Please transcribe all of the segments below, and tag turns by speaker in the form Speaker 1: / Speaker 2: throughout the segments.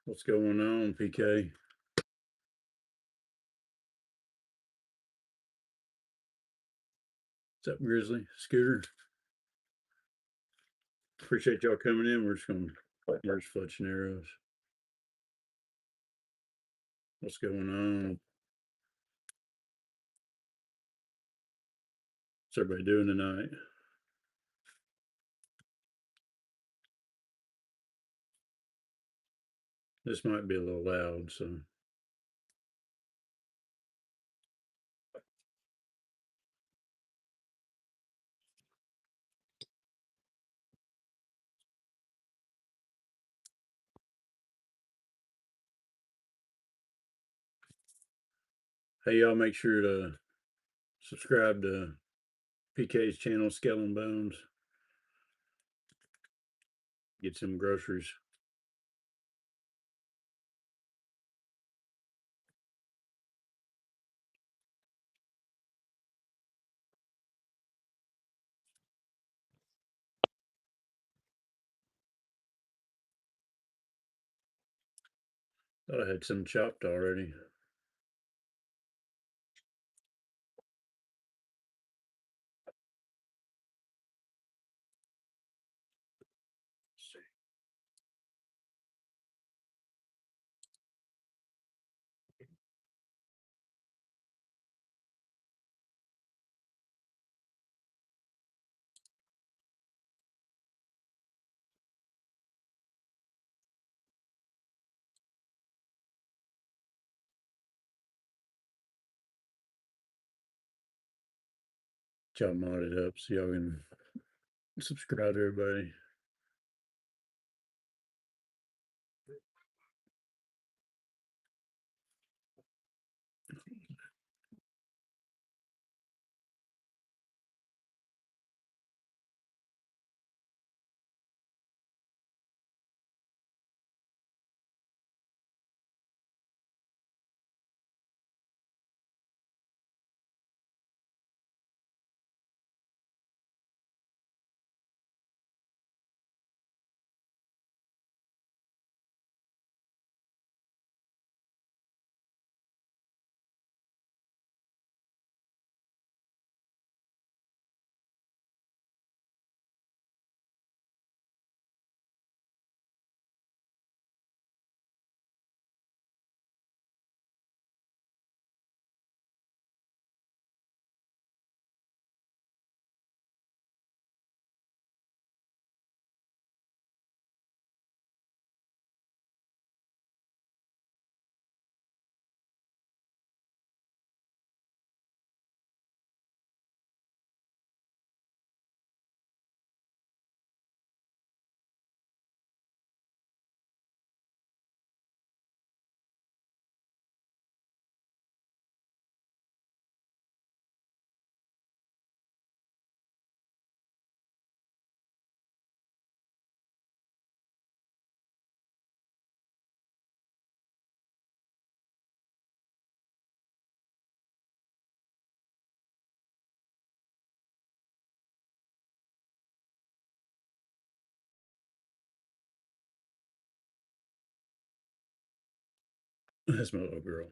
Speaker 1: What's going on, PK? What's up, Grizzly? Scooter? Appreciate y'all coming in. We're just going to merge fletching arrows. What's going on? What's everybody doing tonight? This might be a little loud, so. Hey, y'all, make sure to subscribe to PK's channel, Skull and Bones. Get some groceries. Thought I had some chopped already. Chop modded up so y'all can subscribe to everybody. That's my little girl.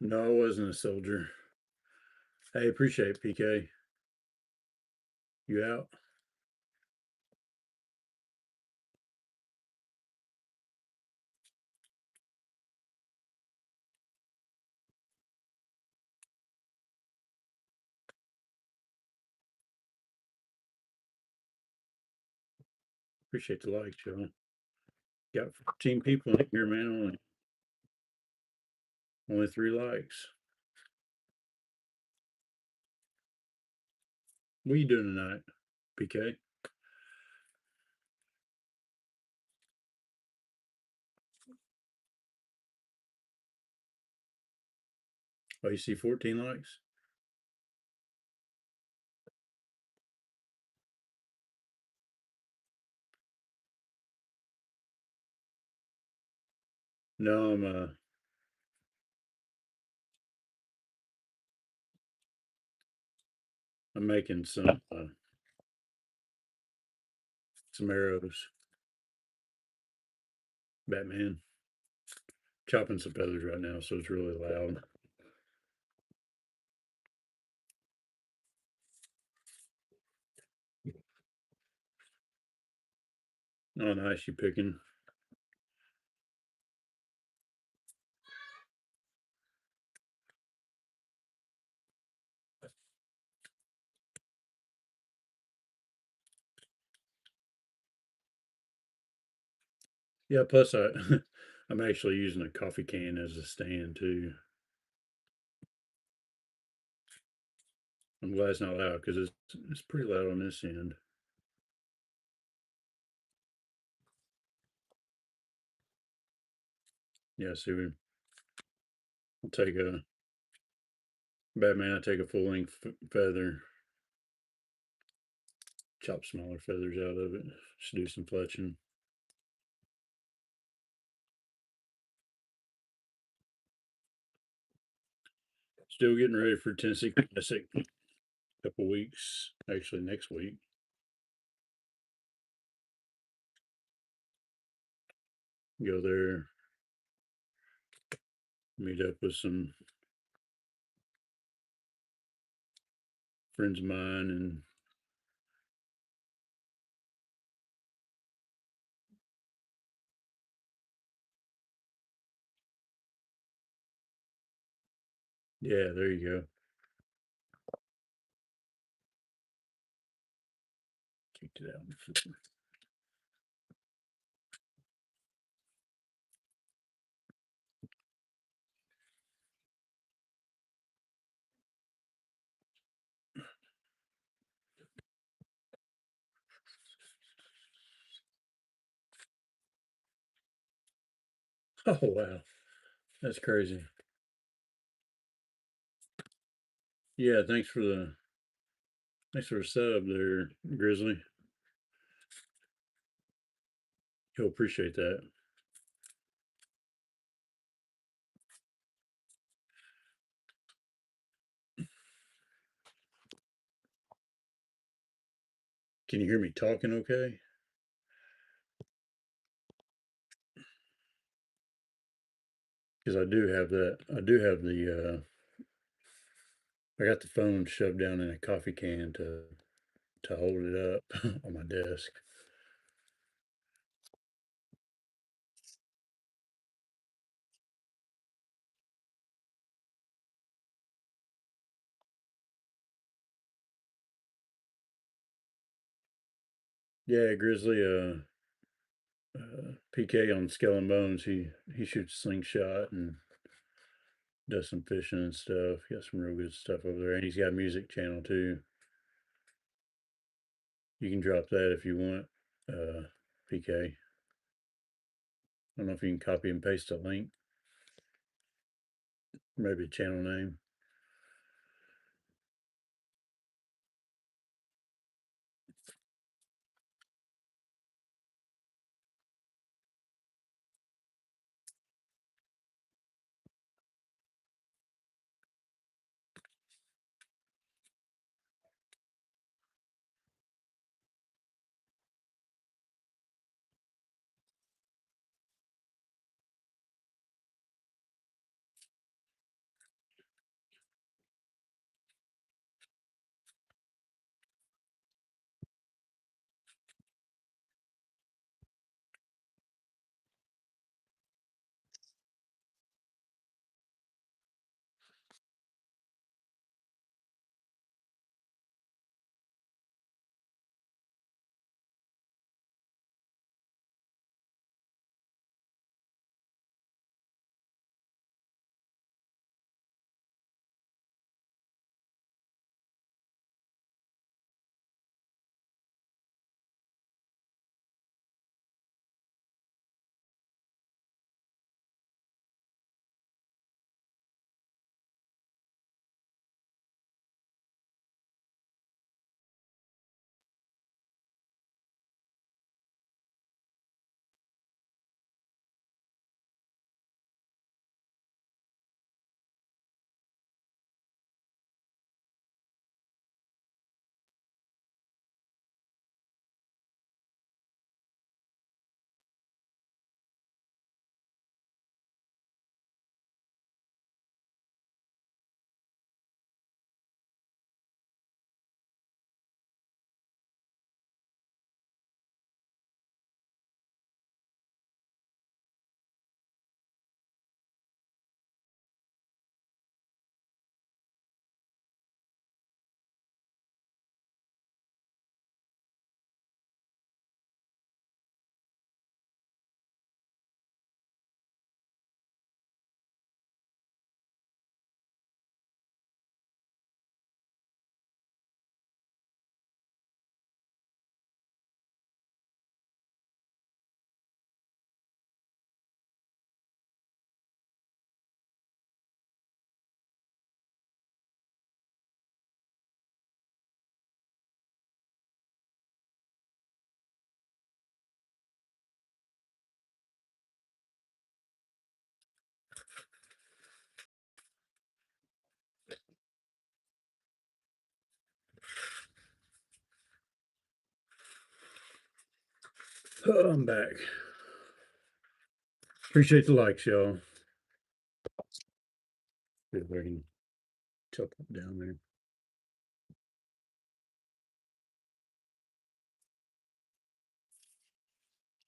Speaker 1: No, I wasn't a soldier. Hey, appreciate it, PK. You out? Appreciate the likes, y'all. Got 14 people in here, man. Only 3 likes. What are you doing tonight, PK? Oh, you see 14 likes? No, I'm making some some arrows. Batman. Chopping some feathers right now, so it's really loud. Oh, nice, you picking. Yeah, plus I'm actually using a coffee can as a stand too. I'm glad it's not loud because it's pretty loud on this end. Yeah, see, I'll take a Batman. I take a full length feather, chop smaller feathers out of it, just do some fletching. Still getting ready for Tennessee Classic. Couple weeks, actually next week. Go there, meet up with some friends of mine, and yeah, there you go. Kicked it out. Oh wow, that's crazy. Yeah, thanks for the sub there, Grizzly. He'll appreciate that. Can you hear me talking okay? Because I do have I got the phone shoved down in a coffee can to hold it up on my desk. Yeah, Grizzly, PK on Skull and Bones. He shoots slingshot and does some fishing and stuff. Got some real good stuff over there, and he's got a music channel too. You can drop that if you want, PK. I don't know if you can copy and paste a link, maybe a channel name. Oh, I'm back. Appreciate the likes, y'all. See if I can tilt it down there.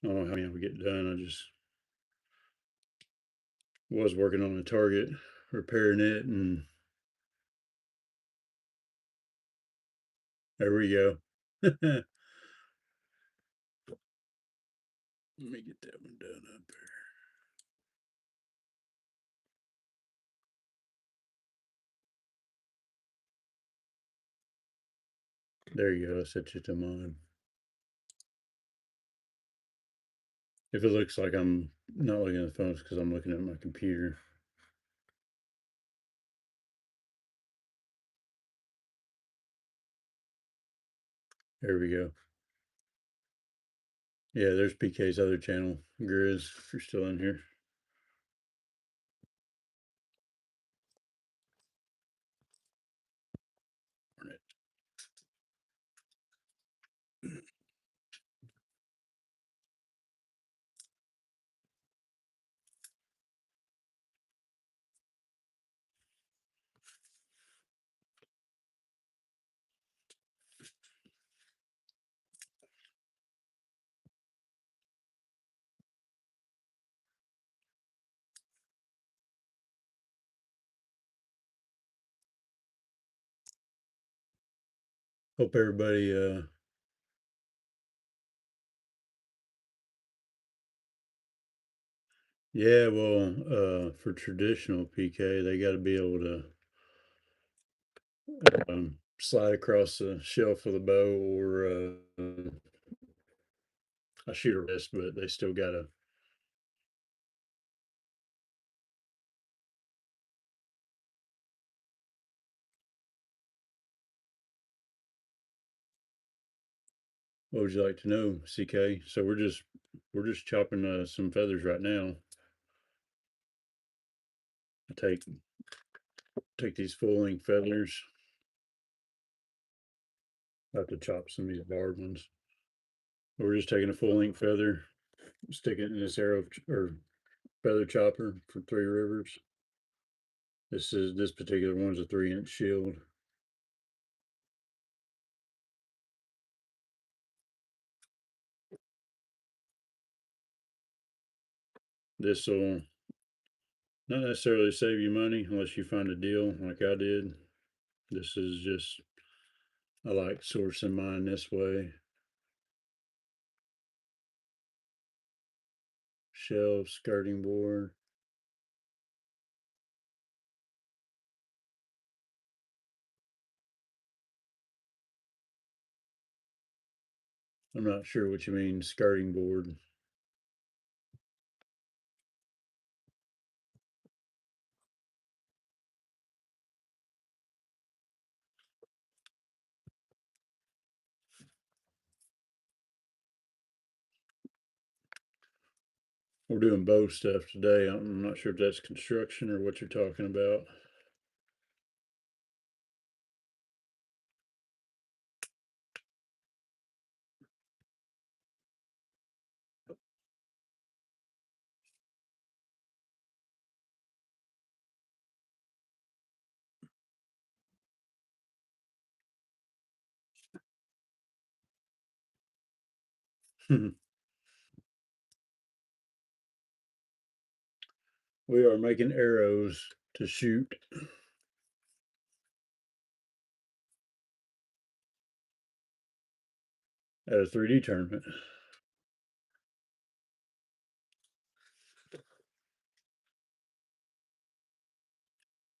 Speaker 1: I don't know how many we get done. I just was working on the target, repairing it, and there we go. Let me get that one done up there. There you go. I set you to mine. If it looks like I'm not looking at the phone, it's because I'm looking at my computer. There we go. Yeah, there's PK's other channel, Grizz, if you're still in here. Hope everybody yeah, well, for traditional PK, they got to be able to slide across the shelf with a bow or a shooter wrist, but they still got to. What would you like to know, CK? So we're just chopping some feathers right now. I take these full length feathers. I have to chop some of these barbed ones. We're just taking a full length feather, stick it in this arrow or feather chopper for Three Rivers. This particular one's a 3-inch shield. This will not necessarily save you money unless you find a deal like I did. This is just, I like sourcing mine this way. Shelves, skirting board. I'm not sure what you mean, skirting board. We're doing bow stuff today. I'm not sure if that's construction or what you're talking about. We are making arrows to shoot at a 3D tournament.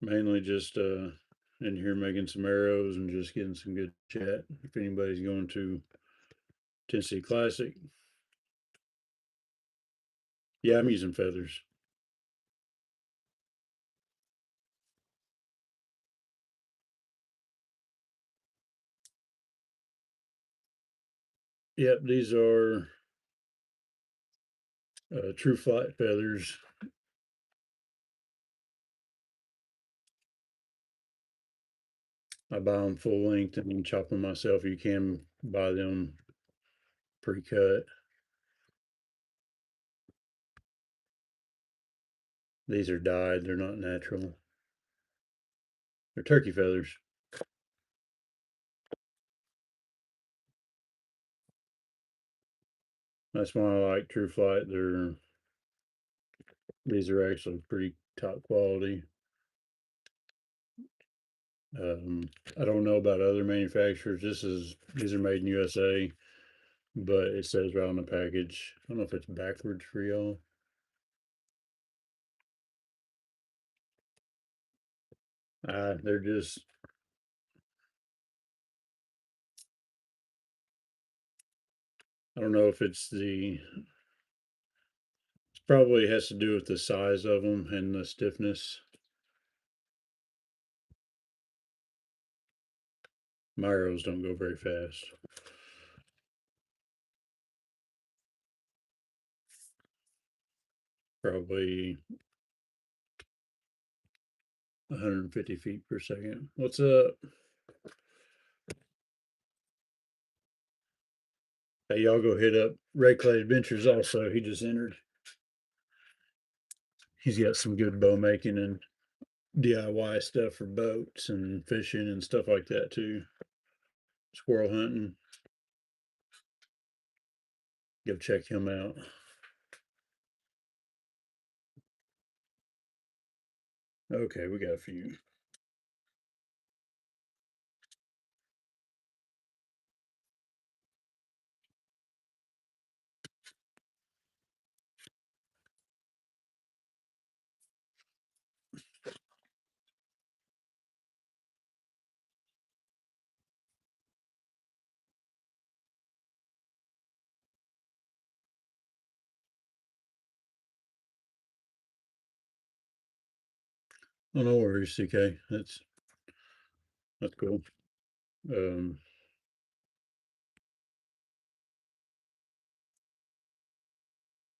Speaker 1: Mainly just in here making some arrows and just getting some good chat. If anybody's going to Tennessee Classic, yeah, I'm using feathers. Yep, these are true flight feathers. I buy them full length and chop them myself. You can buy them pre-cut. These are dyed, they're not natural. They're turkey feathers. That's why I like True Flight. These are actually pretty top quality. Um, I don't know about other manufacturers. These are made in USA, but it says right on the package. I don't know if it's backwards for y'all. They're just, I don't know if it probably has to do with the size of them and the stiffness. My arrows don't go very fast. Probably 150 feet per second. What's up? Hey, y'all go hit up Red Clay Adventures also. He just entered. He's got some good bow making and DIY stuff for boats and fishing and stuff like that too. Squirrel hunting. Go check him out. Okay, we got a few. Oh, no worries, CK. That's cool. Um,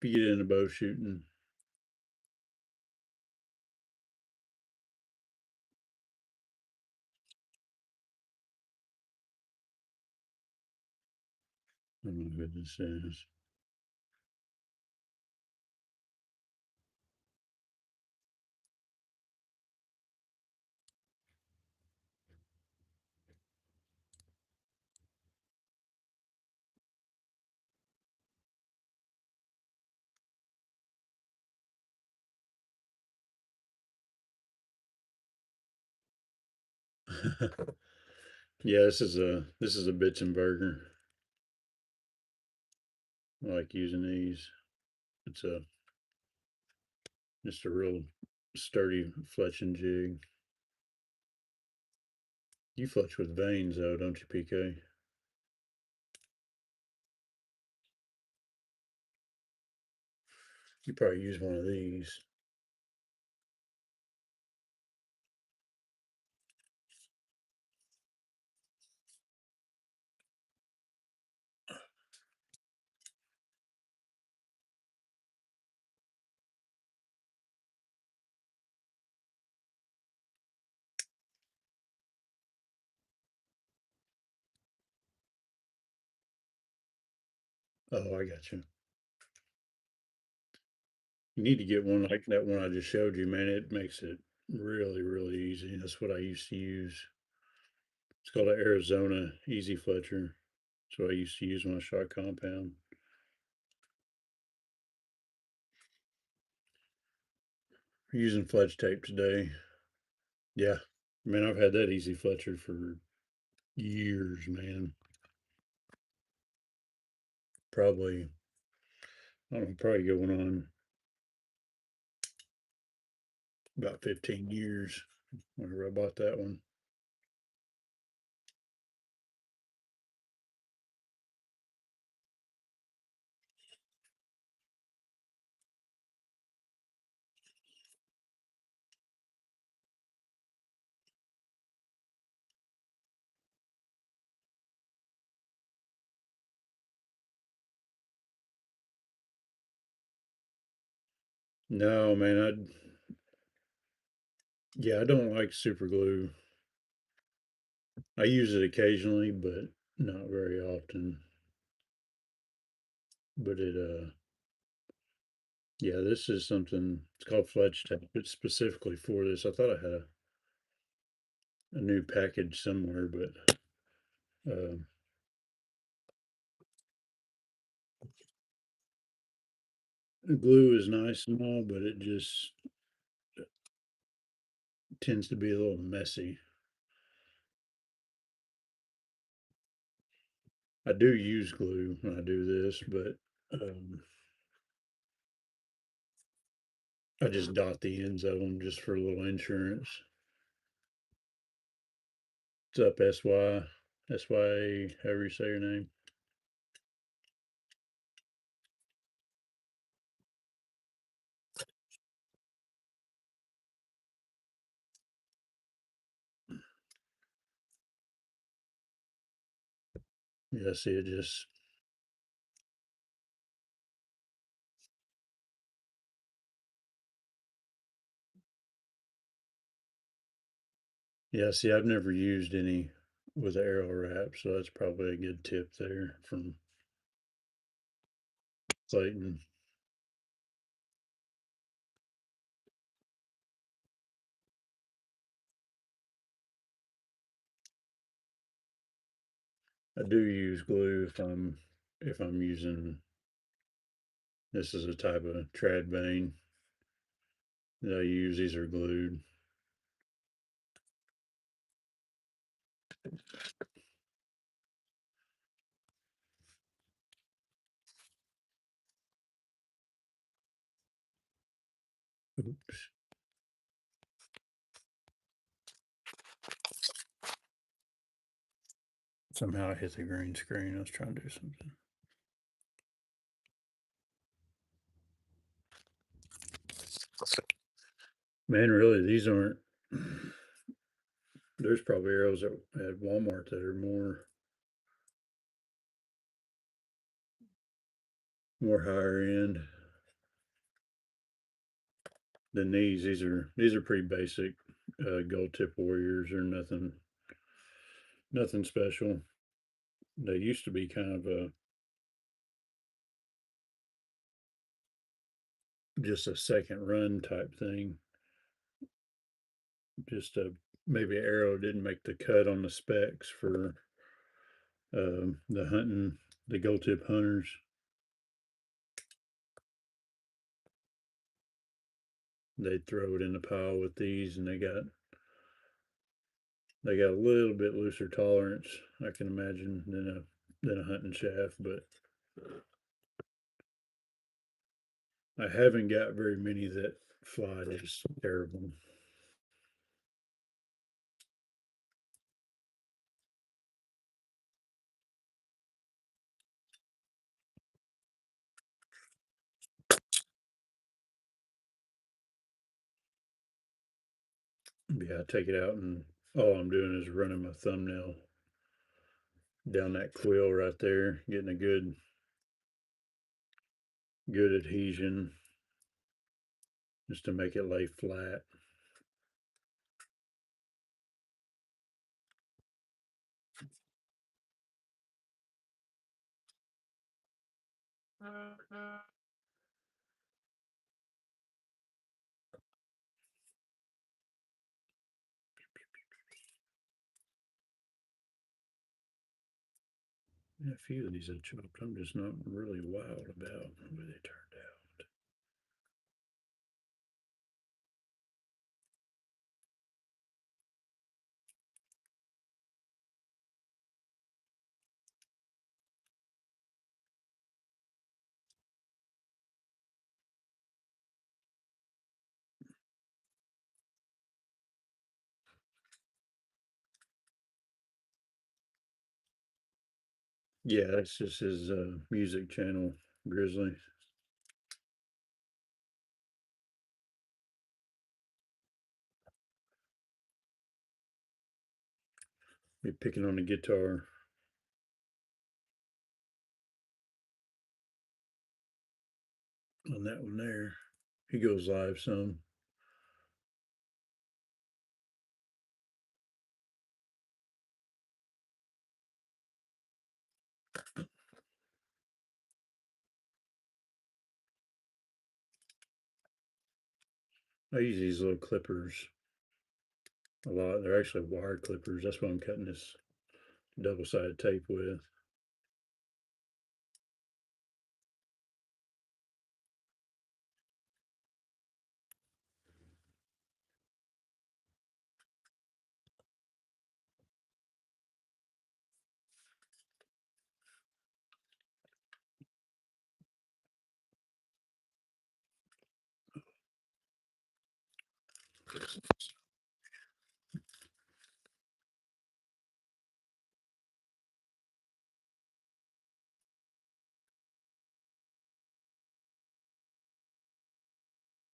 Speaker 1: if you get into bow shooting, I don't know what this is. Yeah, this is a Bitzenberger. I like using these. It's a just a real sturdy fletching jig. You fletch with veins though, don't you, PK? You probably use one of these. Oh, I got you. You need to get one like that one I just showed you, man. It makes it really, really easy. That's what I used to use. It's called an Arizona Easy Fletcher. That's what I used to use when I shot compound. We're using fletch tape today. Yeah. Man, I've had that Easy Fletcher for years, man. Probably, I don't know, probably going on about 15 years whenever I bought that one. No, man, yeah, I don't like super glue. I use it occasionally, but not very often. But Yeah, this is something, it's called fletch tape. It's specifically for this. I thought I had a new package somewhere, but uh, the glue is nice and all, but it just tends to be a little messy. I do use glue when I do this, but I just dot the ends of them just for a little insurance. What's up, SY, however you say your name? Yeah, see, it just, yeah, see, I've never used any with arrow wrap, so that's probably a good tip there from Clayton. I do use glue if I'm using, this is a type of trad vane that I use. These are glued. Oops. Somehow I hit the green screen. I was trying to do something. Man, really, these aren't. There's probably arrows at Walmart that are more higher end than these. These are pretty basic gold tip warriors or nothing special. They used to be kind of a just a second run type thing. Just maybe arrow didn't make the cut on the specs for the hunting, the gold tip hunters. They'd throw it in the pile with these, and they got a little bit looser tolerance, I can imagine, than a hunting shaft, but I haven't got very many that fly just terrible. Yeah, I take it out and all I'm doing is running my thumbnail down that quill right there, getting a good adhesion just to make it lay flat. Yeah, a few of these I chopped, I'm just not really wild about the way they turned out. Yeah, that's just his music channel, Grizzly. Be picking on the guitar on that one there. He goes live some. I use these little clippers a lot. They're actually wire clippers. That's what I'm cutting this double-sided tape with.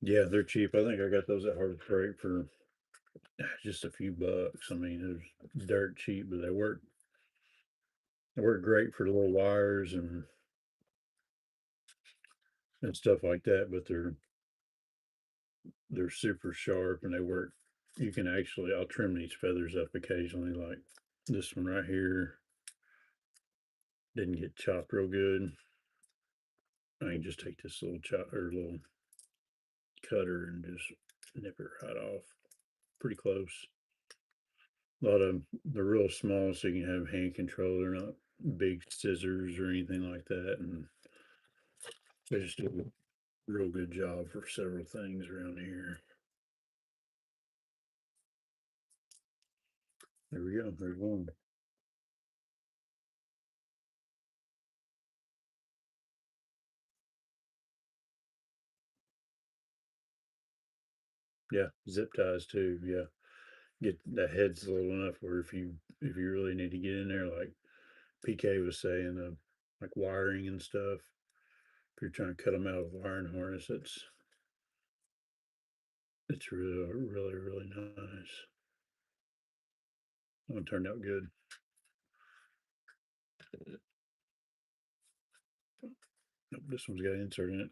Speaker 1: Yeah, they're cheap. I think I got those at Hard Freight for just a few bucks. I mean, it was dirt cheap, but they work great for little wires and stuff like that. But they're super sharp and they work. You can actually, I'll trim these feathers up occasionally, like this one right here didn't get chopped real good. I can just take this little chop or little cutter and just nip it right off. Pretty close. A lot of they're real small, so you can have hand control. They're not big scissors or anything like that, and they just do a real good job for several things around here. There we go. There's one. Yeah, zip ties too. Yeah, get that head's little enough where if you really need to get in there, like PK was saying, like wiring and stuff. If you're trying to cut them out of a wiring harness, it's really nice. It turned out good. Nope, this one's got an insert in it.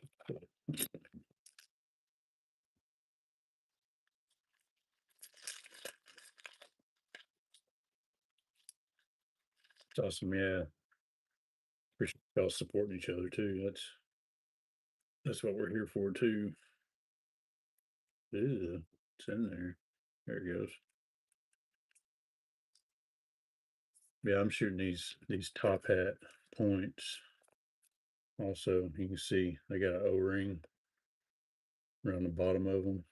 Speaker 1: It's awesome. Yeah, appreciate y'all supporting each other too. That's what we're here for too. Ew, it's in there. There it goes. Yeah, I'm shooting these top hat points. Also, you can see they got an O-ring around the bottom of them.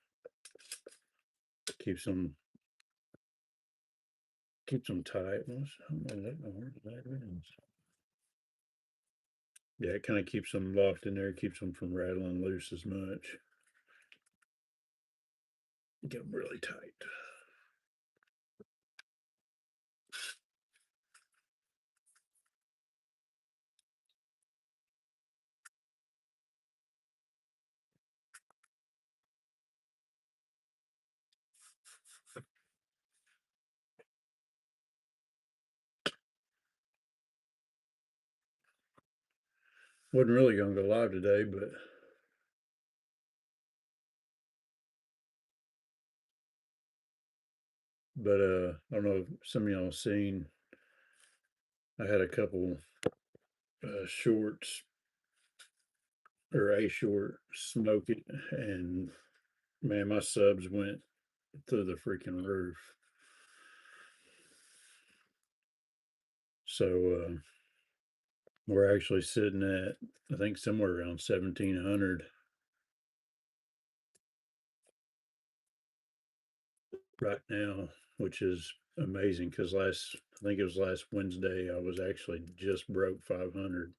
Speaker 1: Keeps them keeps them tight. I don't know where that is. Yeah, it kind of keeps them locked in there. Keeps them from rattling loose as much. Get them really tight. Wasn't really gonna go live today, but I don't know if some of y'all seen. I had a couple shorts or a short smoke it, and man, my subs went through the freaking roof. So we're actually sitting at I think somewhere around 1,700 right now, which is amazing because I think it was last Wednesday I was actually just broke 500.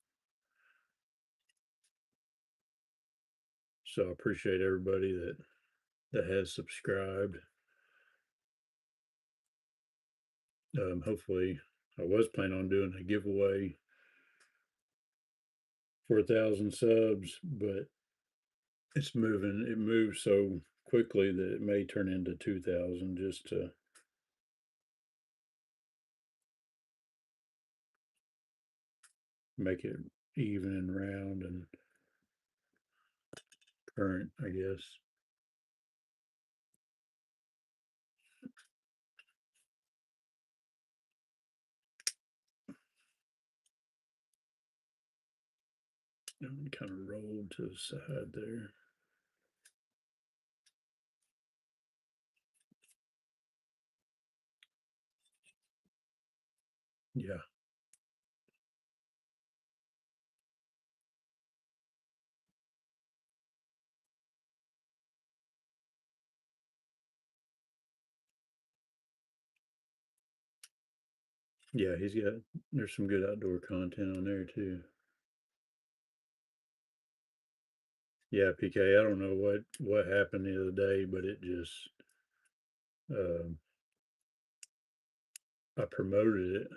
Speaker 1: So I appreciate everybody that has subscribed. Hopefully, I was planning on doing a giveaway for 1,000 subs, but it's moving. It moves so quickly that it may turn into 2,000 just to make it even and round and current, I guess. And kind of rolled to the side there. Yeah. Yeah, there's some good outdoor content on there too. Yeah, PK, I don't know what happened the other day, but it just um I promoted it,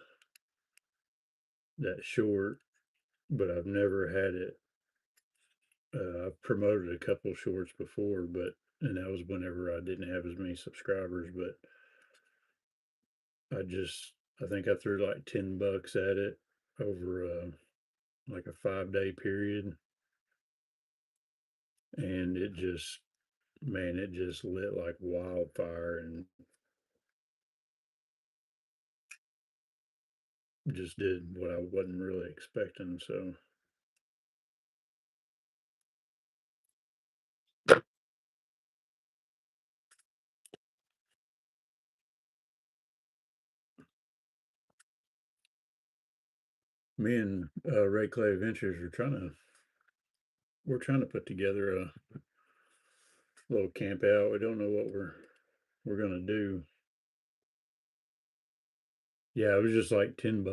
Speaker 1: that short, but I've never had it. I've promoted a couple shorts before, but and that was whenever I didn't have as many subscribers, but I think I threw like $10 at it over like a 5 day period, and it just man, it just lit like wildfire and just did what I wasn't really expecting. So me and Ray Clay Adventures are we're trying to put together a little camp out. We don't know what we're gonna do. Yeah, it was just like $10,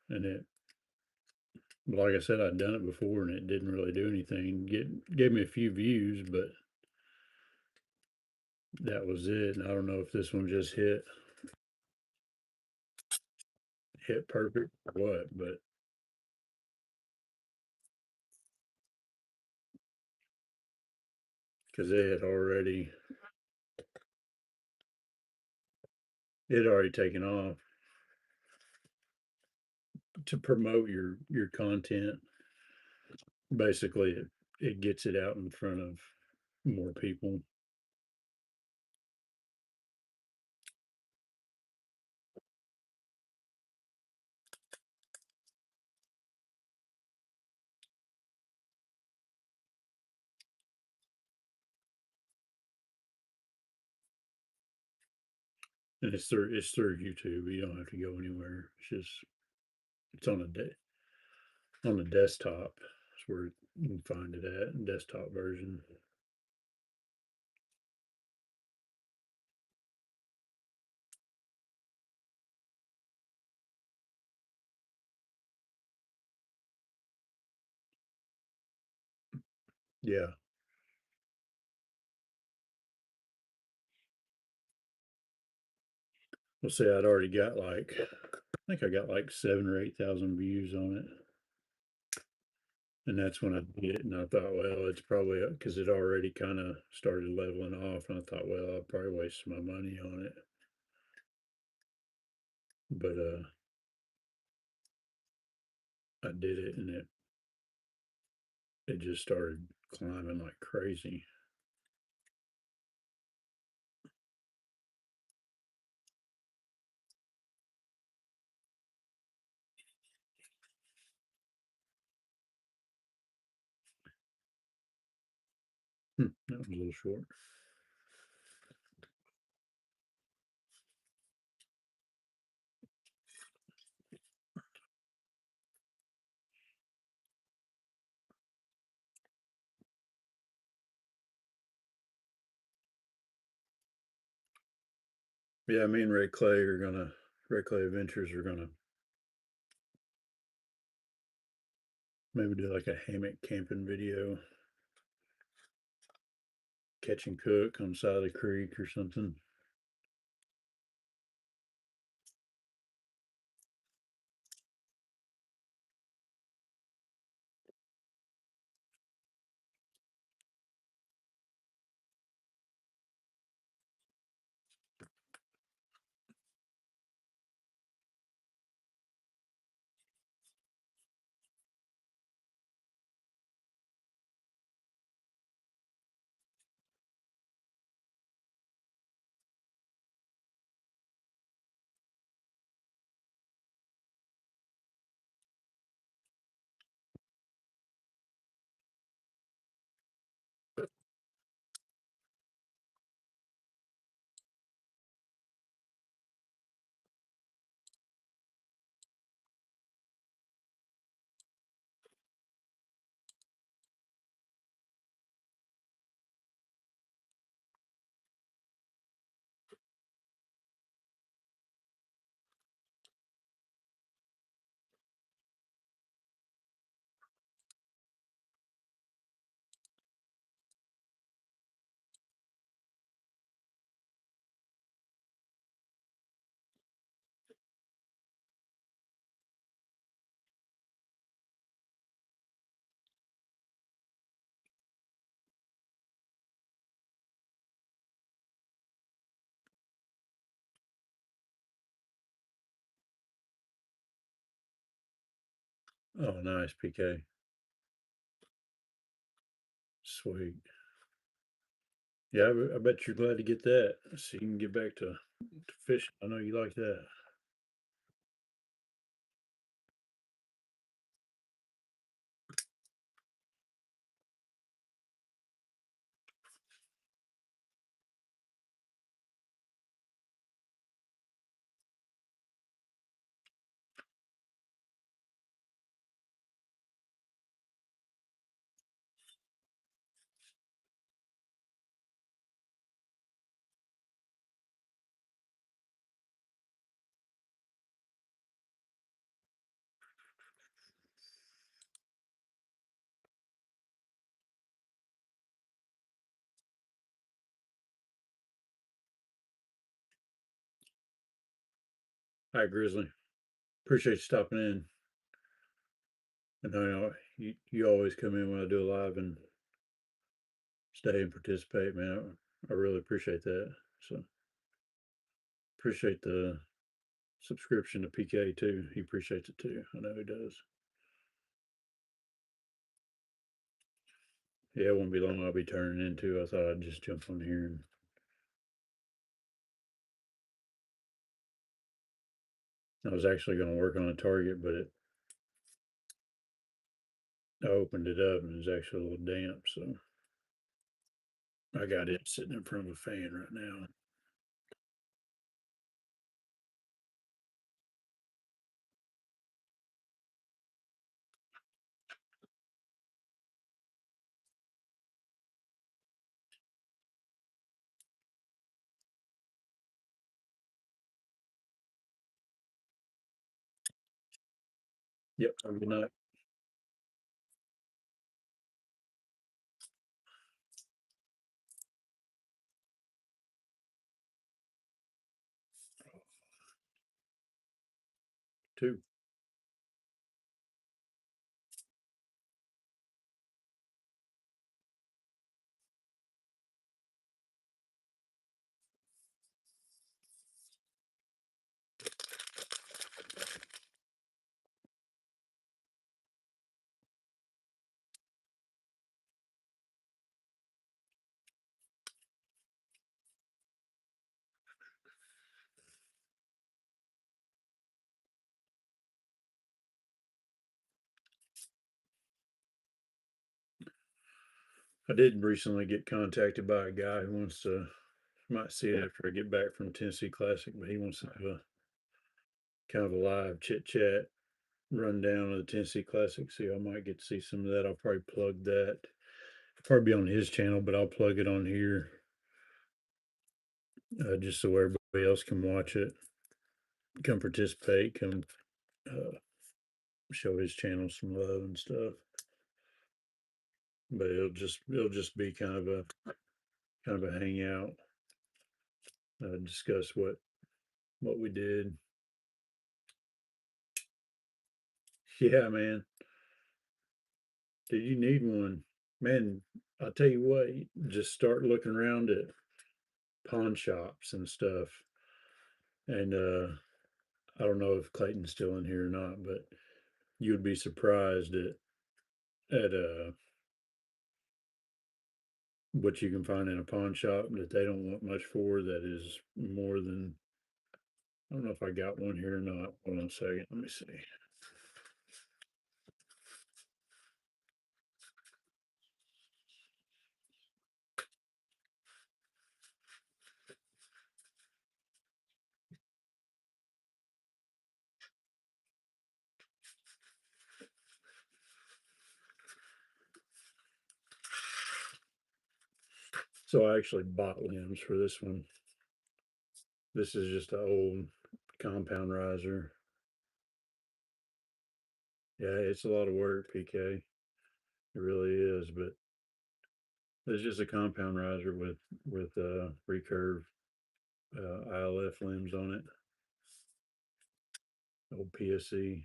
Speaker 1: and it like I said, I'd done it before, and it didn't really do anything. Gave me a few views, but that was it. And I don't know if this one just hit perfect or what, but because it had already taken off to promote your content. Basically, it gets it out in front of more people. And it's through YouTube. You don't have to go anywhere. It's on the desktop. That's where you can find it at, desktop version. Yeah. We'll say I'd already got like I think I got like 7 or 8 thousand views on it. And that's when I did it, and I thought, well, it's probably because it already kind of started leveling off, and I thought, well, I'll probably waste my money on it. But I did it, and it just started climbing like crazy. That was a little short. Yeah, me and Ray Clay Adventures are gonna maybe do like a hammock camping video, catch and cook on the side of the creek or something. Oh, nice, PK. Sweet. Yeah, I bet you're glad to get that so you can get back to fishing. I know you like that. Hi, Grizzly. Appreciate you stopping in. And I know you always come in when I do a live and stay and participate, man. I really appreciate that. So appreciate the subscription to PK too. He appreciates it too. I know he does. Yeah, it won't be long. I'll be turning into. I thought I'd just jump on here and I was actually going to work on a target, but I opened it up and it was actually a little damp. So I got it sitting in front of a fan right now. Yep. Have a good night. Two. I did recently get contacted by a guy who wants to, might see it after I get back from Tennessee Classic, but he wants to have a kind of a live chit chat rundown of the Tennessee Classic. So I might get to see some of that. I'll probably plug that. Probably be on his channel, but I'll plug it on here just so everybody else can watch it, come participate, come uh, show his channel some love and stuff. But it'll just be kind of a hangout, discuss what we did. Yeah, man. Did you need one? Man, I'll tell you what, just start looking around at pawn shops and stuff. And I don't know if Clayton's still in here or not, but you would be surprised at what you can find in a pawn shop that they don't want much for that is more than I don't know if I got one here or not. Hold on a second. Let me see. So I actually bought limbs for this one. This is just an old compound riser. Yeah, it's a lot of work, PK. It really is, but it's just a compound riser with recurve ILF limbs on it. Old PSC.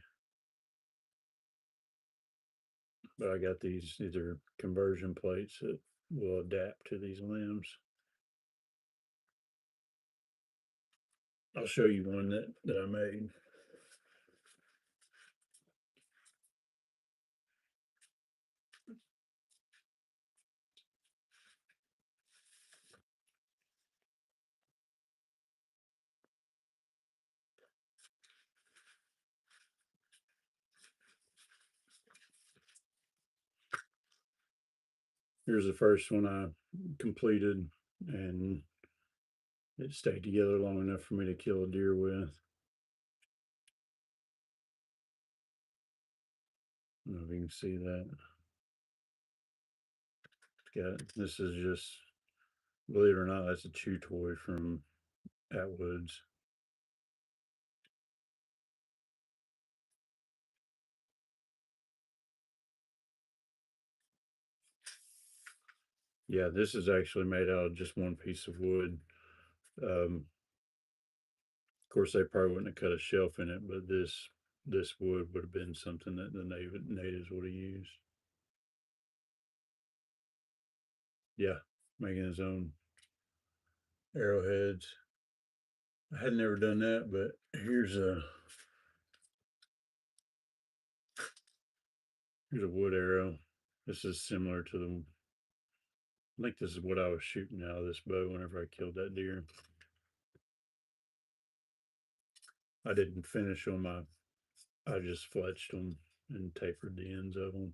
Speaker 1: But I got these are conversion plates that will adapt to these limbs. I'll show you one that I made. Here's the first one I completed, and it stayed together long enough for me to kill a deer with. I don't know if you can see that. This is just, believe it or not, that's a chew toy from Atwoods. Yeah, this is actually made out of just one piece of wood. Of course, they probably wouldn't have cut a shelf in it, but this wood would have been something that the natives would have used. Yeah, making his own arrowheads. I had never done that, but here's a wood arrow. This is similar to the. I think this is what I was shooting out of this bow whenever I killed that deer. I didn't finish them. I just fletched them and tapered the ends of them.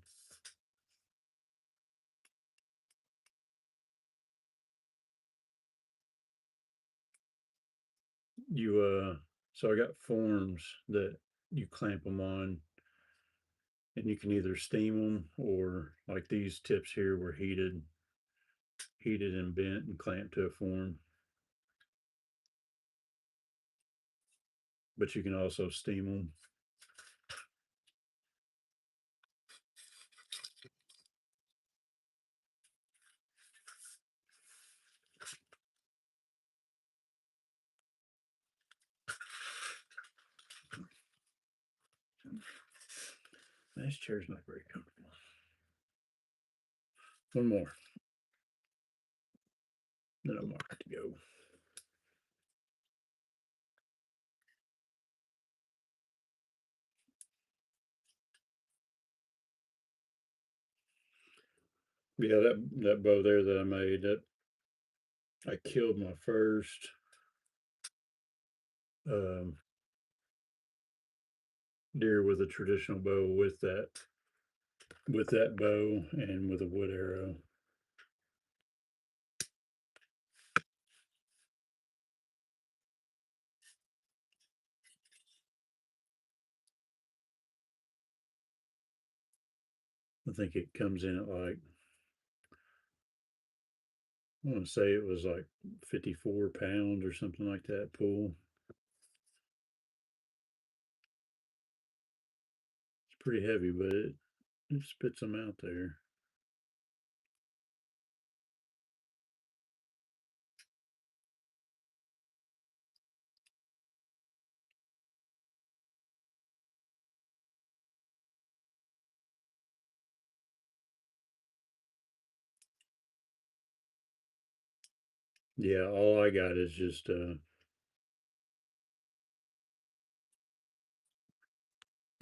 Speaker 1: You so I got forms that you clamp them on, and you can either steam them or like these tips here were heated and bent and clamped to a form. But you can also steam them. This chair's not very comfortable. One more, then I'm all right to go. Yeah, that bow there that I made, that I killed my first um, deer with a traditional bow with that bow and with a wood arrow. I think it comes in at like, I want to say it was like 54 pounds or something like that pull. It's pretty heavy, but it spits them out there. Yeah, all I got is just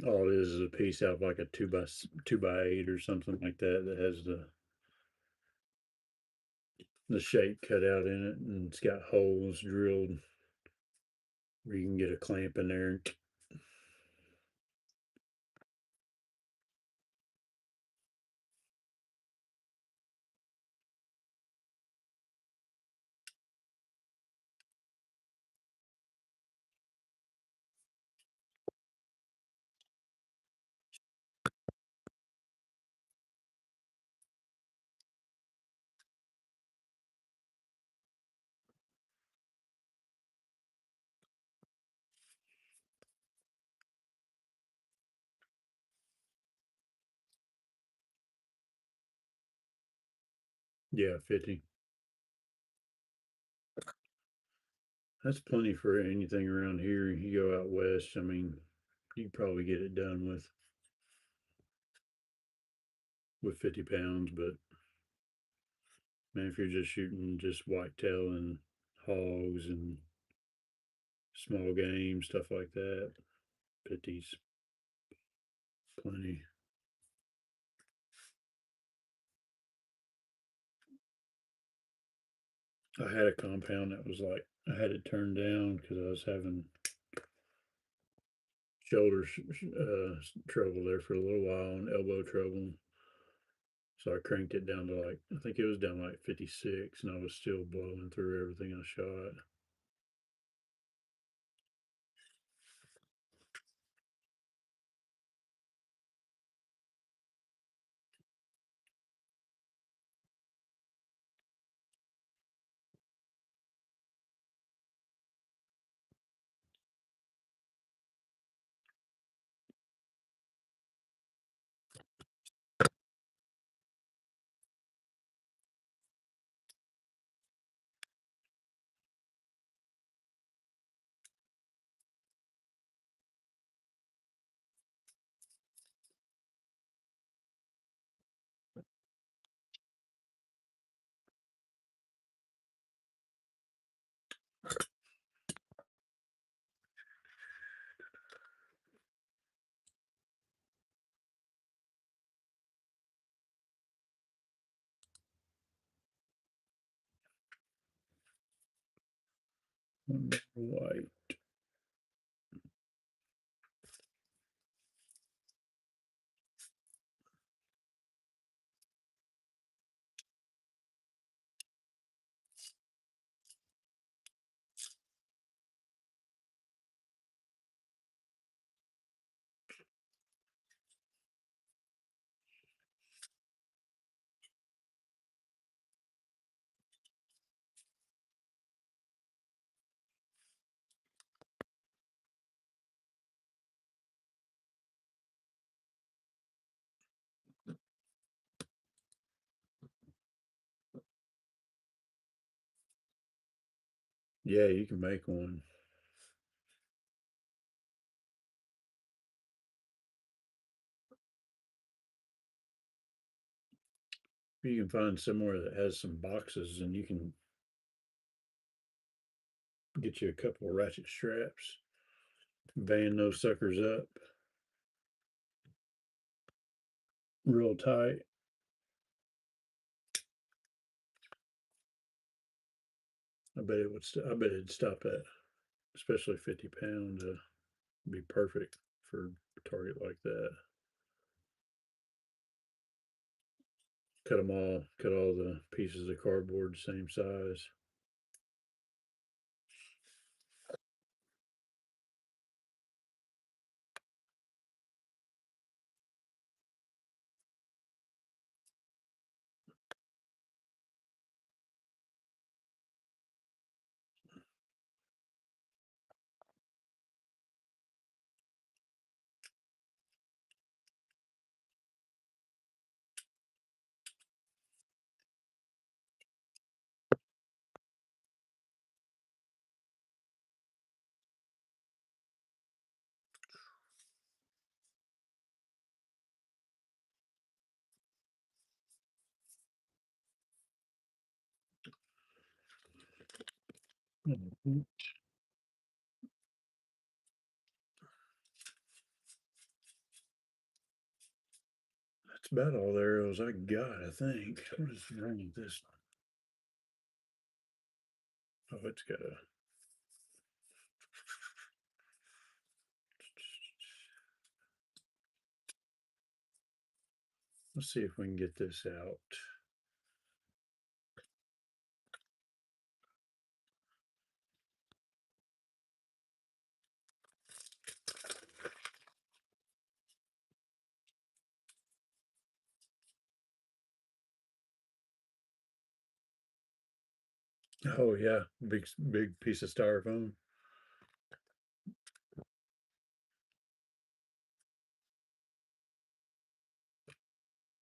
Speaker 1: all it is a piece out of like a 2x8 or something like that that has the shape cut out in it, and it's got holes drilled where you can get a clamp in there. Yeah, 50. That's plenty for anything around here. You go out west, I mean, you probably get it done with 50 pounds, but man, if you're just shooting just whitetail and hogs and small game, stuff like that, 50's plenty. I had a compound that was like, I had it turned down because I was having shoulder trouble there for a little while and elbow trouble. So I cranked it down to like, I think it was down like 56, and I was still blowing through everything I shot. White. Yeah, you can make one. You can find somewhere that has some boxes, and you can get you a couple of ratchet straps, band those suckers up real tight. I bet it would. I bet it'd stop that, especially 50 pounds. Be perfect for a target like that. Cut them all. Cut all the pieces of cardboard the same size. Mhm. That's about all the arrows I got, I think. What is wrong with this? Oh, it's got a. Let's see if we can get this out. Oh yeah, big piece of styrofoam.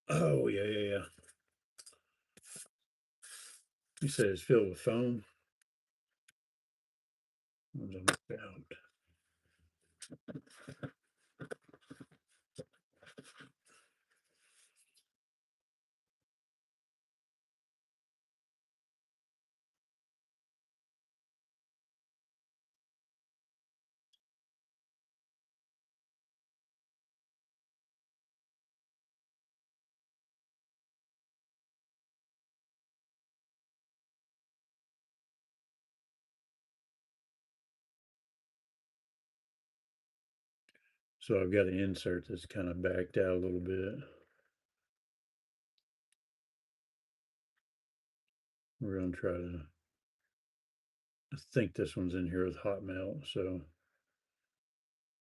Speaker 1: Oh yeah, yeah, yeah. You said it's filled with foam. What was I about? So I've got an insert that's kind of backed out a little bit. We're gonna try to, I think this one's in here with hot melt, so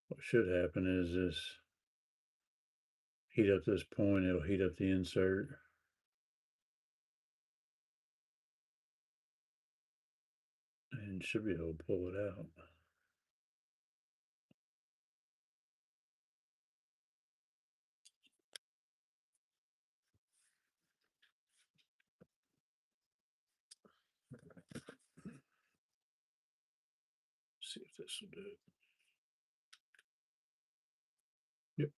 Speaker 1: what should happen is this heat up this point, it'll heat up the insert. And should be able to pull it out. See if this will do it. Yep.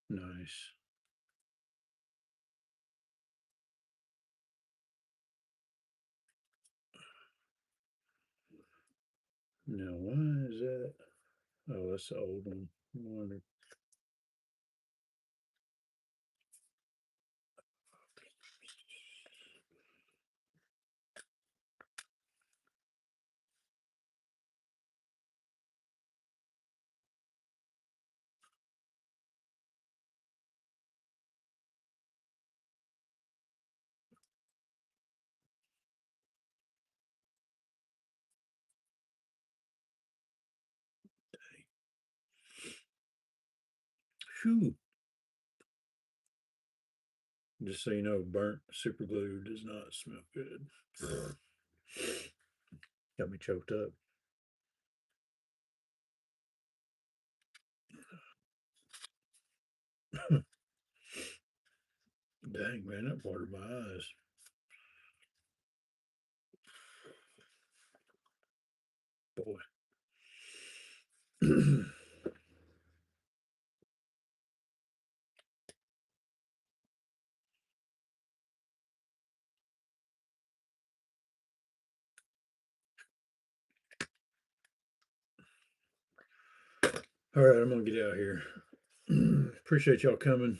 Speaker 1: Nice. Now, why is that? Oh, that's the old one. I wonder. Phew. Just so you know, burnt super glue does not smell good. Got me choked up. Dang, man, that watered my eyes. Boy. All right, I'm gonna get out here. Appreciate y'all coming.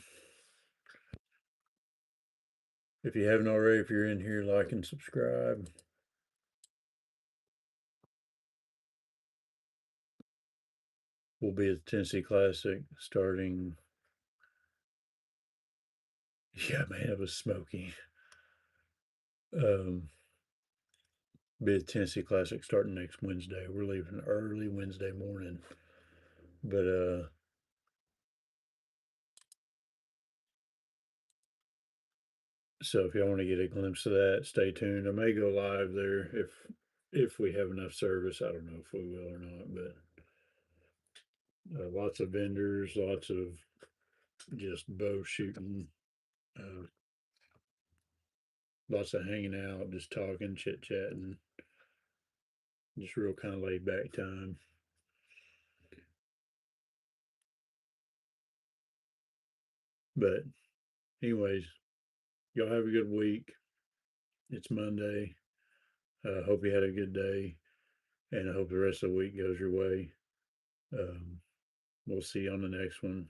Speaker 1: If you haven't already, if you're in here, like and subscribe. We'll be at the Tennessee Classic starting. Yeah, man, it was smoky. Be at the Tennessee Classic starting next Wednesday. We're leaving early Wednesday morning. But so if y'all want to get a glimpse of that, stay tuned. I may go live there if we have enough service. I don't know if we will or not, but lots of vendors, lots of just bow shooting, uh, lots of hanging out, just talking, chit chatting, just real kind of laid back time. But anyways, y'all have a good week. It's Monday. Hope you had a good day, and I hope the rest of the week goes your way. Um, we'll see you on the next one.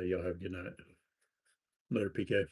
Speaker 1: Y'all have a good night. Later, PK.